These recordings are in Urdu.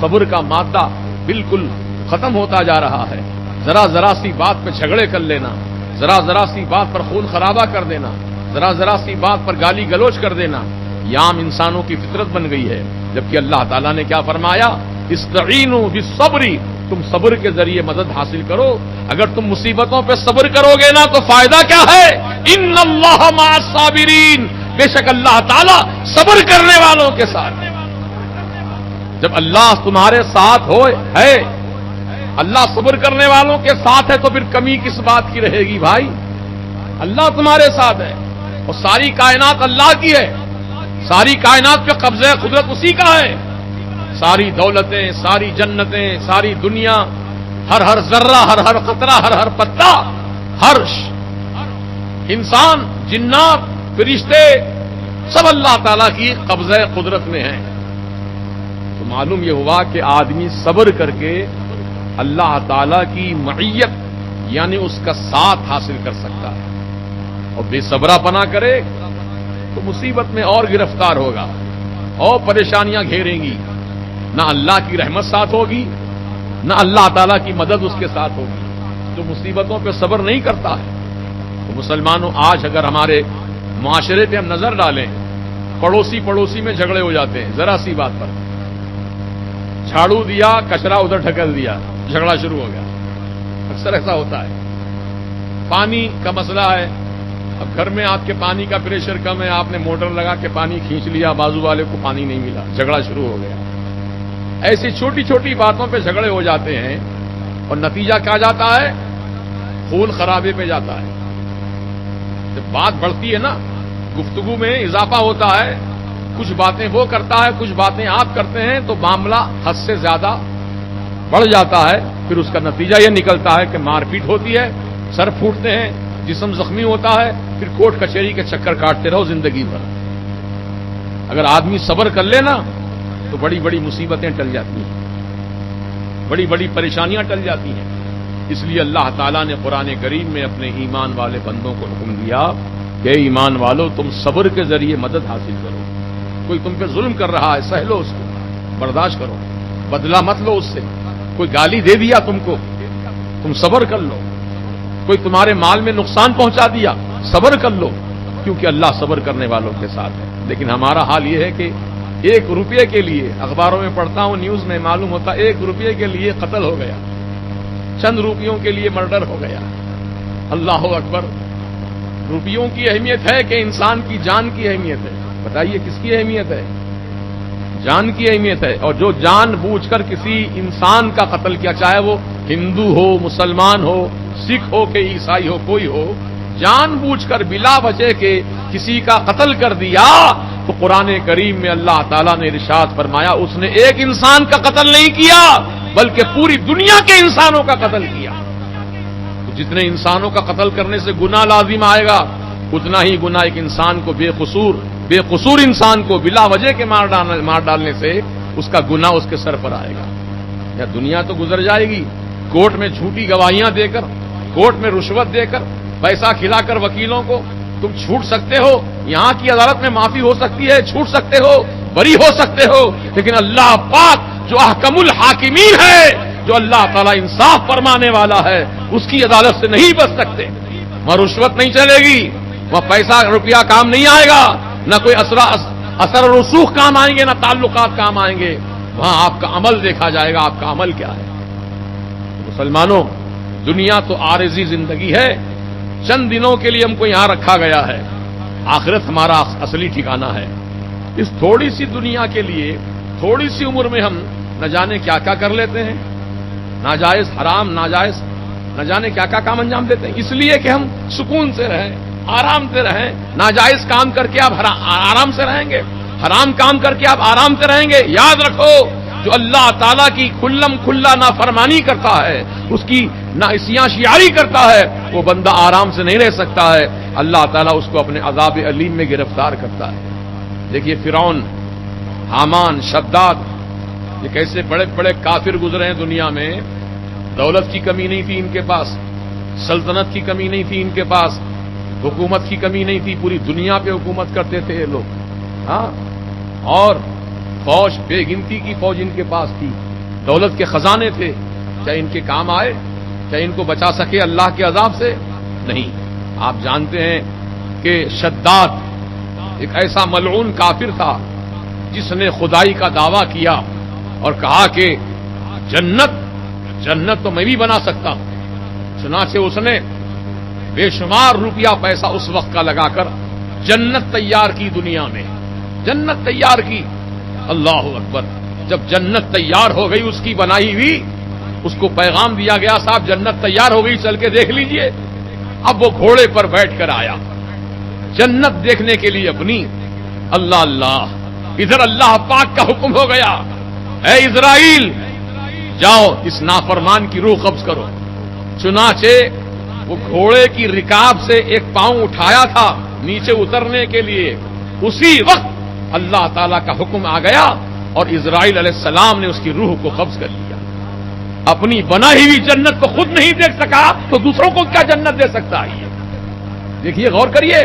صبر کا مادہ بالکل ختم ہوتا جا رہا ہے. ذرا ذرا سی بات پہ جھگڑے کر لینا، ذرا ذرا سی بات پر خون خرابہ کر دینا، ذرا ذرا سی بات پر گالی گلوچ کر دینا، یہ عام انسانوں کی فطرت بن گئی ہے. جبکہ اللہ تعالیٰ نے کیا فرمایا؟ استعینوا بالصبر، تم صبر کے ذریعے مدد حاصل کرو. اگر تم مصیبتوں پہ صبر کرو گے نا تو فائدہ کیا ہے؟ ان اللہ مع الصابرین، بے شک اللہ تعالیٰ صبر کرنے والوں کے ساتھ. جب اللہ تمہارے ساتھ ہے، اللہ صبر کرنے والوں کے ساتھ ہے، تو پھر کمی کس بات کی رہے گی بھائی؟ اللہ تمہارے ساتھ ہے اور ساری کائنات اللہ کی ہے، ساری کائنات پہ قبضہ قدرت اسی کا ہے. ساری دولتیں، ساری جنتیں، ساری دنیا، ہر ہر ذرہ، ہر ہر قطرہ، ہر ہر پتا، ہر انسان، جنات، فرشتے، سب اللہ تعالیٰ کی قبضہ قدرت میں ہیں. تو معلوم یہ ہوا کہ آدمی صبر کر کے اللہ تعالیٰ کی معیت یعنی اس کا ساتھ حاصل کر سکتا ہے. اور بے صبرہ پنا کرے تو مصیبت میں اور گرفتار ہوگا اور پریشانیاں گھیریں گی. نہ اللہ کی رحمت ساتھ ہوگی، نہ اللہ تعالیٰ کی مدد اس کے ساتھ ہوگی. جو مصیبتوں پہ صبر نہیں کرتا ہے تو مسلمانوں، آج اگر ہمارے معاشرے پہ ہم نظر ڈالیں، پڑوسی میں جھگڑے ہو جاتے ہیں ذرا سی بات پر. جھاڑو دیا، کچرا ادھر ڈھکل دیا، جھگڑا شروع ہو گیا. اکثر ایسا ہوتا ہے. پانی کا مسئلہ ہے، اب گھر میں آپ کے پانی کا پریشر کم ہے، آپ نے موٹر لگا کے پانی کھینچ لیا، بازو والے کو پانی نہیں ملا، جھگڑا شروع ہو گیا. ایسی چھوٹی چھوٹی باتوں پہ جھگڑے ہو جاتے ہیں اور نتیجہ کیا جاتا ہے؟ خون خرابے پہ جاتا ہے. جب بات بڑھتی ہے نا، گفتگو میں اضافہ ہوتا ہے، کچھ باتیں وہ کرتا ہے، کچھ باتیں آپ کرتے ہیں، تو معاملہ حد سے زیادہ بڑھ جاتا ہے. پھر اس کا نتیجہ یہ نکلتا ہے کہ مار پیٹ ہوتی ہے، سر پھوٹتے ہیں، جسم زخمی ہوتا ہے، پھر کورٹ کچہری کے چکر کاٹتے رہو زندگی بھر. اگر آدمی صبر کر لے نا تو بڑی بڑی مصیبتیں ٹل جاتی ہیں، بڑی بڑی پریشانیاں ٹل جاتی ہیں. اس لیے اللہ تعالیٰ نے قرآن کریم میں اپنے ایمان والے بندوں کو حکم دیا کہ ایمان والو تم صبر کے ذریعے مدد حاصل کرو. کوئی تم پہ ظلم کر رہا ہے، سہ لو اس کو، برداشت کرو، بدلہ مت لو اس سے. کوئی گالی دے دیا تم کو، تم صبر کر لو. کوئی تمہارے مال میں نقصان پہنچا دیا، صبر کر لو، کیونکہ اللہ صبر کرنے والوں کے ساتھ ہے. لیکن ہمارا حال یہ ہے کہ 1 روپے کے لیے، اخباروں میں پڑھتا ہوں، نیوز میں معلوم ہوتا 1 روپے کے لیے قتل ہو گیا، چند روپیوں کے لیے مرڈر ہو گیا. اللہ اکبر. روپیوں کی اہمیت ہے کہ انسان کی جان کی اہمیت ہے؟ بتائیے کس کی اہمیت ہے؟ جان کی اہمیت ہے. اور جو جان بوجھ کر کسی انسان کا قتل کیا، چاہے وہ ہندو ہو، مسلمان ہو، سکھ ہو کہ عیسائی ہو، کوئی ہو، جان بوجھ کر بلا وجہ کے کسی کا قتل کر دیا، تو قرآن کریم میں اللہ تعالیٰ نے ارشاد فرمایا اس نے ایک انسان کا قتل نہیں کیا بلکہ پوری دنیا کے انسانوں کا قتل کیا. تو جتنے انسانوں کا قتل کرنے سے گناہ لازم آئے گا، اتنا ہی گناہ ایک انسان کو بے قصور انسان کو بلا وجہ کے مار ڈالنے سے اس کا گناہ اس کے سر پر آئے گا. یا دنیا تو گزر جائے گی، کورٹ میں جھوٹی گواہیاں دے کر، کورٹ میں رشوت دے کر، پیسہ کھلا کر وکیلوں کو تم چھوٹ سکتے ہو. یہاں کی عدالت میں معافی ہو سکتی ہے، چھوٹ سکتے ہو، بری ہو سکتے ہو. لیکن اللہ پاک جو احکم الحاکمین ہے، جو اللہ تعالیٰ انصاف فرمانے والا ہے، اس کی عدالت سے نہیں بچ سکتے. وہاں رشوت نہیں چلے گی، وہاں پیسہ روپیہ کام نہیں آئے گا، نہ کوئی اثر و رسوخ کام آئیں گے، نہ تعلقات کام آئیں گے. وہاں آپ کا عمل دیکھا جائے گا، آپ کا عمل کیا ہے. مسلمانوں، دنیا تو عارضی زندگی ہے، چند دنوں کے لیے ہم کو یہاں رکھا گیا ہے. آخرت ہمارا اصلی ٹھکانہ ہے. اس تھوڑی سی دنیا کے لیے، تھوڑی سی عمر میں ہم نہ جانے کیا کیا کر لیتے ہیں، ناجائز، حرام، ناجائز، نہ جانے کیا کیا کام انجام دیتے ہیں، اس لیے کہ ہم سکون سے رہیں، آرام سے رہیں. ناجائز کام کر کے آپ آرام سے رہیں گے، حرام کام کر کے آپ آرام سے رہیں گے. یاد رکھو، جو اللہ تعالیٰ کی کھلم کھلا نافرمانی کرتا ہے، اس کی ناعصیاں شیاری کرتا ہے، وہ بندہ آرام سے نہیں رہ سکتا ہے. اللہ تعالیٰ اس کو اپنے عذاب علیم میں گرفتار کرتا ہے. دیکھیے فرعون، حامان، شداد، یہ کیسے بڑے بڑے کافر گزرے ہیں دنیا میں. دولت کی کمی نہیں تھی ان کے پاس، سلطنت کی کمی نہیں تھی ان کے پاس، حکومت کی کمی نہیں تھی، پوری دنیا پہ حکومت کرتے تھے یہ لوگ. ہاں، اور فوج، بے گنتی کی فوج ان کے پاس تھی. دولت کے خزانے تھے، کیا ان کے کام آئے؟ کیا ان کو بچا سکے اللہ کے عذاب سے؟ نہیں۔ آپ جانتے ہیں کہ شداد ایک ایسا ملعون کافر تھا جس نے خدائی کا دعویٰ کیا اور کہا کہ جنت تو میں بھی بنا سکتا ہوں۔ چنانچہ اس نے بے شمار روپیہ پیسہ اس وقت کا لگا کر جنت تیار کی، دنیا میں جنت تیار کی۔ اللہ اکبر! جب جنت تیار ہو گئی اس کی بنائی ہوئی، اس کو پیغام دیا گیا صاحب جنت تیار ہو گئی، چل کے دیکھ لیجئے۔ اب وہ گھوڑے پر بیٹھ کر آیا جنت دیکھنے کے لیے اپنی۔ اللہ اللہ! ادھر اللہ پاک کا حکم ہو گیا، اے اسرائیل جاؤ اس نافرمان کی روح قبض کرو۔ چنانچہ وہ گھوڑے کی رکاب سے ایک پاؤں اٹھایا تھا نیچے اترنے کے لیے، اسی وقت اللہ تعالی کا حکم آ گیا اور اسرائیل علیہ السلام نے اس کی روح کو قبض کر لیا۔ اپنی بنائی ہوئی جنت کو خود نہیں دیکھ سکا تو دوسروں کو کیا جنت دے سکتا ہے؟ دیکھیے، غور کریے،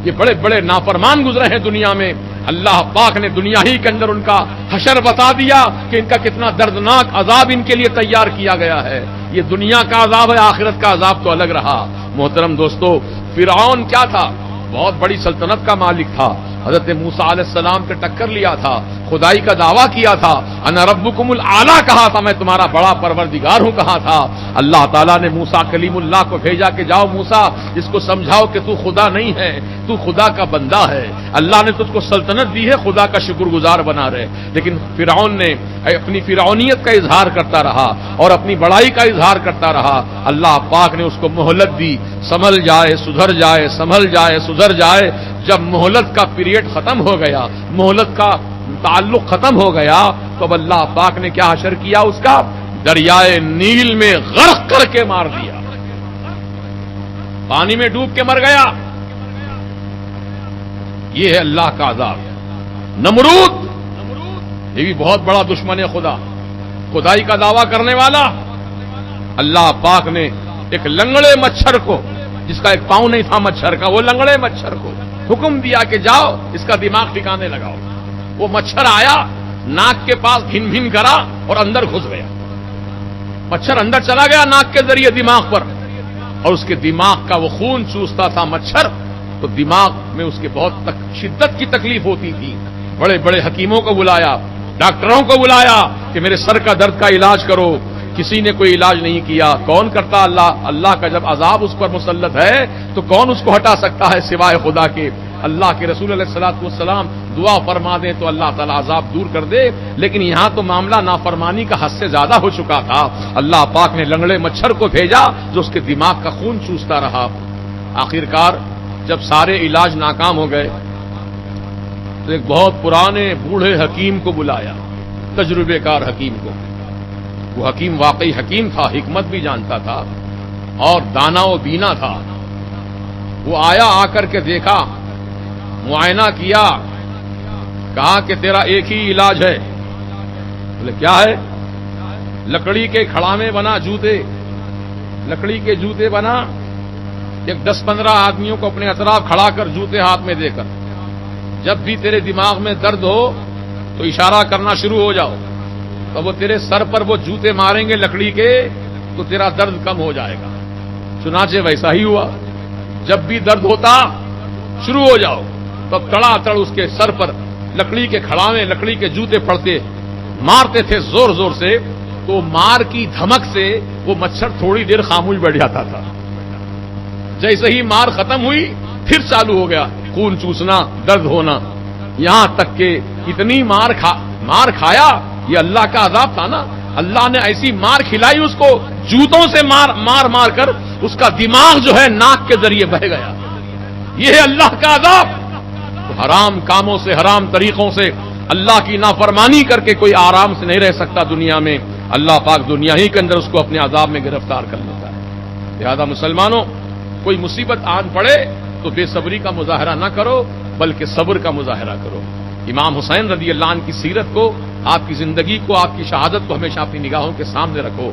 یہ بڑے بڑے نافرمان گزرے ہیں دنیا میں، اللہ پاک نے دنیا ہی کے اندر ان کا حشر بتا دیا کہ ان کا کتنا دردناک عذاب ان کے لیے تیار کیا گیا ہے۔ یہ دنیا کا عذاب ہے، آخرت کا عذاب تو الگ رہا۔ محترم دوستو، فرعون کیا تھا؟ بہت بڑی سلطنت کا مالک تھا، حضرت موسیٰ علیہ السلام کے ٹکر لیا تھا، خدائی کا دعویٰ کیا تھا، انا ربکم الاعلیٰ کہا تھا، میں تمہارا بڑا پروردگار ہوں کہا تھا۔ اللہ تعالیٰ نے موسیٰ کلیم اللہ کو بھیجا کہ جاؤ موسیٰ اس کو سمجھاؤ کہ تو خدا نہیں ہے، تو خدا کا بندہ ہے، اللہ نے تجھ کو سلطنت دی ہے، خدا کا شکر گزار بنا رہے۔ لیکن فرعون نے اپنی فرعونیت کا اظہار کرتا رہا اور اپنی بڑائی کا اظہار کرتا رہا۔ اللہ پاک نے اس کو مہلت دی، سنبھل جائے سدھر جائے، سنبھل جائے سدھر جائے۔ جب مہلت کا پیریڈ ختم ہو گیا، مہلت کا تعلق ختم ہو گیا، تو اب اللہ پاک نے کیا حشر کیا؟ اس کا دریائے نیل میں غرق کر کے مار دیا، پانی میں ڈوب کے مر گیا۔ یہ ہے اللہ کا عذاب۔ نمرود یہ بھی بہت بڑا دشمن خدا، خدائی کا دعویٰ کرنے والا۔ اللہ پاک نے ایک لنگڑے مچھر کو، جس کا ایک پاؤں نہیں تھا مچھر کا، وہ لنگڑے مچھر کو حکم دیا کہ جاؤ اس کا دماغ ٹھکانے لگاؤ۔ وہ مچھر آیا، ناک کے پاس بھن بھن کرا اور اندر گھس گیا۔ مچھر اندر چلا گیا ناک کے ذریعے دماغ پر، اور اس کے دماغ کا وہ خون چوستا تھا مچھر، تو دماغ میں اس کے بہت شدت کی تکلیف ہوتی تھی۔ بڑے بڑے حکیموں کو بلایا، ڈاکٹروں کو بلایا کہ میرے سر کا درد کا علاج کرو، کسی نے کوئی علاج نہیں کیا۔ کون کرتا؟ اللہ۔ اللہ کا جب عذاب اس پر مسلط ہے تو کون اس کو ہٹا سکتا ہے سوائے خدا کے؟ اللہ کے رسول علیہ الصلوۃ والسلام دعا فرما دیں تو اللہ تعالیٰ عذاب دور کر دے، لیکن یہاں تو معاملہ نافرمانی کا حد سے زیادہ ہو چکا تھا۔ اللہ پاک نے لنگڑے مچھر کو بھیجا جو اس کے دماغ کا خون چوستا رہا۔ آخرکار جب سارے علاج ناکام ہو گئے تو ایک بہت پرانے بوڑھے حکیم کو بلایا، تجربے کار حکیم کو۔ وہ حکیم واقعی حکیم تھا، حکمت بھی جانتا تھا اور دانا و بینا تھا۔ وہ آیا، آ کر کے دیکھا، معائنہ کیا، کہا کہ تیرا ایک ہی علاج ہے۔ بولے کیا ہے؟ لکڑی کے کھڑا میں بنا جوتے، لکڑی کے جوتے بنا، ایک 10-15 آدمیوں کو اپنے اطراف کھڑا کر جوتے ہاتھ میں دے کر، جب بھی تیرے دماغ میں درد ہو تو اشارہ کرنا شروع ہو جاؤ، تو وہ تیرے سر پر وہ جوتے ماریں گے لکڑی کے تو تیرا درد کم ہو جائے گا۔ چنانچہ ویسا ہی ہوا، جب بھی درد ہوتا شروع ہو جاؤ، تب تڑا تڑ اس کے سر پر لکڑی کے کھڑاویں، لکڑی کے جوتے پڑتے، مارتے تھے زور زور سے، تو مار کی دھمک سے وہ مچھر تھوڑی دیر خاموش بیٹھ جاتا تھا۔ جیسے ہی مار ختم ہوئی پھر چالو ہو گیا خون چوسنا، درد ہونا، یہاں تک کہ اتنی مار کھایا۔ یہ اللہ کا عذاب تھا نا، اللہ نے ایسی مار کھلائی اس کو، جوتوں سے مار کر اس کا دماغ جو ہے ناک کے ذریعے بہ گیا۔ یہ ہے اللہ کا عذاب۔ تو حرام کاموں سے، حرام طریقوں سے اللہ کی نافرمانی کر کے کوئی آرام سے نہیں رہ سکتا دنیا میں، اللہ پاک دنیا ہی کے اندر اس کو اپنے عذاب میں گرفتار کر لیتا ہے۔ لہذا مسلمانوں، کوئی مصیبت آن پڑے تو بے صبری کا مظاہرہ نہ کرو بلکہ صبر کا مظاہرہ کرو۔ امام حسین رضی اللہ عنہ کی سیرت کو، آپ کی زندگی کو، آپ کی شہادت کو ہمیشہ اپنی نگاہوں کے سامنے رکھو۔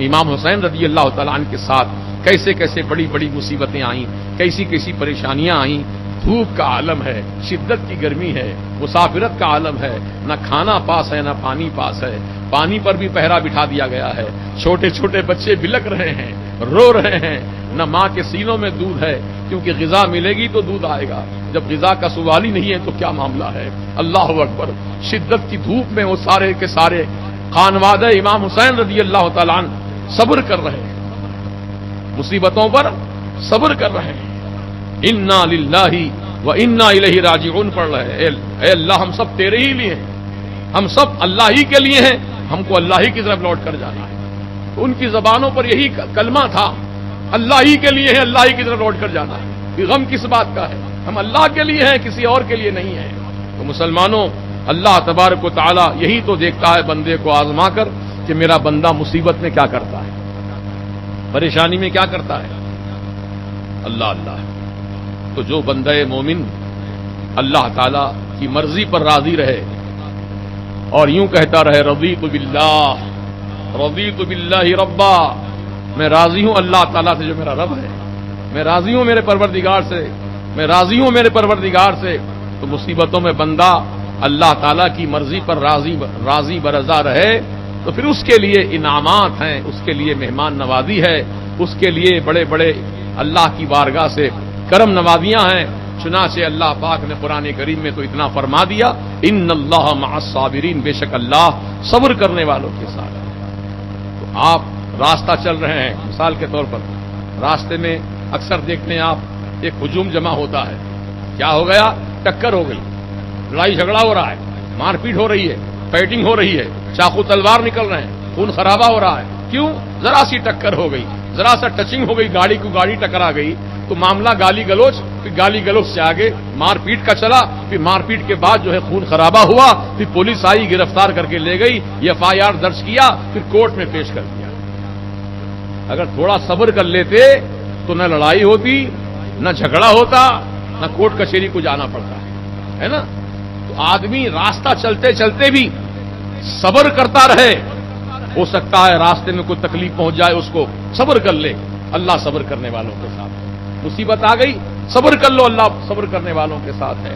امام حسین رضی اللہ تعالیٰ عنہ کے ساتھ کیسے کیسے بڑی بڑی مصیبتیں آئیں، کیسی کیسی پریشانیاں آئیں، دھوپ کا عالم ہے، شدت کی گرمی ہے، مسافرت کا عالم ہے، نہ کھانا پاس ہے نہ پانی پاس ہے، پانی پر بھی پہرا بٹھا دیا گیا ہے، چھوٹے چھوٹے بچے بلک رہے ہیں، رو رہے ہیں، نہ ماں کے سینوں میں دودھ ہے، کیونکہ غذا ملے گی تو دودھ آئے گا، جب غذا کا سوال ہی نہیں ہے تو کیا معاملہ ہے؟ اللہ اکبر۔ شدت کی دھوپ میں وہ سارے کے سارے خانوادہ امام حسین رضی اللہ تعالیٰ عنہ صبر کر رہے ہیں، مصیبتوں پر صبر کر رہے ہیں۔ انا للہ و انا الیہ راجعون پڑھ رہے ہیں، اے اللہ ہم سب تیرے ہی لیے ہیں، ہم سب اللہ ہی کے لیے ہیں، ہم کو اللہ ہی کی طرف لوٹ کر جانا ہے۔ تو ان کی زبانوں پر یہی کلمہ تھا، اللہ ہی کے لیے ہے، اللہ ہی کی طرف لوٹ کر جانا ہے۔ یہ غم کس بات کا ہے؟ ہم اللہ کے لیے ہیں، کسی اور کے لیے نہیں ہے۔ تو مسلمانوں، اللہ تبارک و تعالی یہی تو دیکھتا ہے بندے کو آزما کر کہ میرا بندہ مصیبت میں کیا کرتا ہے، پریشانی میں کیا کرتا ہے۔ اللہ اللہ۔ تو جو بندہ مومن اللہ تعالی کی مرضی پر راضی رہے اور یوں کہتا رہے رضیت باللہ ربا، میں راضی ہوں اللہ تعالیٰ سے جو میرا رب ہے، میں راضی ہوں میرے پروردگار سے، میں راضی ہوں میرے پروردگار سے، تو مصیبتوں میں بندہ اللہ تعالیٰ کی مرضی پر راضی برضا رہے تو پھر اس کے لیے انعامات ہیں، اس کے لیے مہمان نوازی ہے، اس کے لیے بڑے بڑے اللہ کی بارگاہ سے کرم نوازیاں ہیں۔ چنانچہ اللہ پاک نے قرآن کریم میں تو اتنا فرما دیا، ان اللہ مع الصابرین، بے شک اللہ صبر کرنے والوں کے ساتھ ہے۔ تو آپ راستہ چل رہے ہیں، مثال کے طور پر راستے میں اکثر دیکھتے ہیں آپ ایک ہجوم جمع ہوتا ہے، کیا ہو گیا؟ ٹکر ہو گئی، لڑائی جھگڑا ہو رہا ہے، مار پیٹ ہو رہی ہے، فائٹنگ ہو رہی ہے، چاقو تلوار نکل رہے ہیں، خون خرابہ ہو رہا ہے۔ کیوں؟ ذرا سی ٹکر ہو گئی، ذرا سا ٹچنگ ہو گئی، گاڑی کو گاڑی ٹکرا گئی، تو معاملہ گالی گلوچ، پھر گالی گلوچ سے آگے مار پیٹ کا چلا، پھر مار پیٹ کے بعد جو ہے خون خرابہ ہوا، پھر پولیس آئی گرفتار کر کے لے گئی، FIR درج کیا، پھر کورٹ میں پیش کر دیا۔ اگر تھوڑا صبر کر لیتے تو نہ لڑائی ہوتی، نہ جھگڑا ہوتا، نہ کورٹ کچہری کو جانا پڑتا ہے نا۔ تو آدمی راستہ چلتے چلتے بھی صبر کرتا رہے، ہو سکتا ہے راستے میں کوئی تکلیف پہنچ جائے، اس کو صبر کر لے، اللہ صبر کرنے والوں کے ساتھ ہے۔ مصیبت آ گئی، صبر کر لو، اللہ صبر کرنے والوں کے ساتھ ہے۔